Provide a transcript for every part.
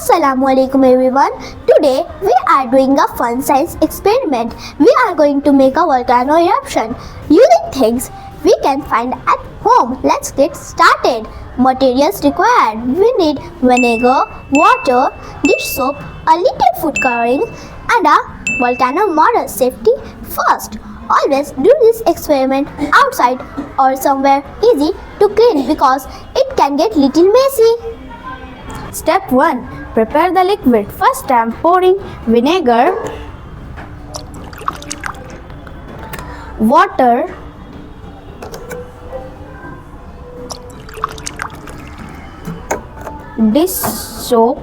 Assalamualaikum everyone. Today we are doing a fun science experiment. We are going to make a volcano eruption using things we can find at home. Let's get started. Materials required. We need vinegar, water, dish soap, a little food coloring and a volcano model. Safety first. Always do this experiment outside or somewhere easy to clean because it can get little messy. Step 1. Prepare the liquid. First I am pouring vinegar, water, dish soap,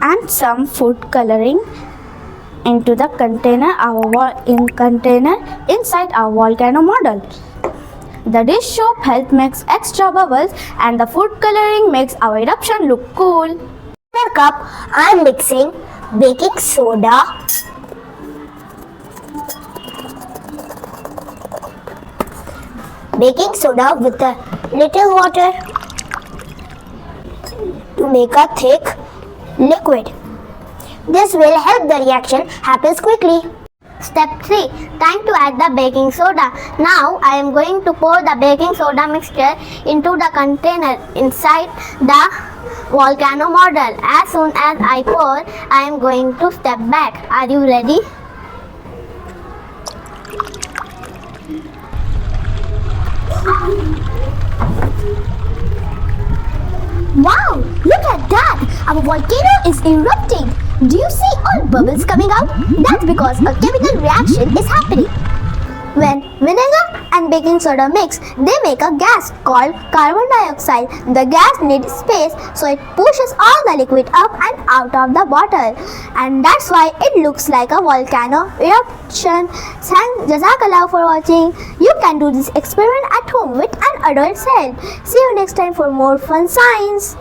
and some food coloring into the container inside our volcano model. The dish soap helps make extra bubbles and the food coloring makes our eruption look cool. In a cup, I am mixing baking soda, with a little water to make a thick liquid. This will help the reaction happens quickly. Step 3. Time to add the baking soda. Now I am going to pour the baking soda mixture into the container inside the volcano model. As soon as I pour, I am going to step back. Are you ready? Wow! Look at that! Our volcano is erupting! Do you see all bubbles coming out? That's because a chemical reaction is happening. When vinegar and baking soda mix, they make a gas called carbon dioxide. The gas needs space, so it pushes all the liquid up and out of the bottle. And that's why it looks like a volcano eruption. Thanks, Jazakallah for watching. You can do this experiment at home with an adult's help. See you next time for more fun science.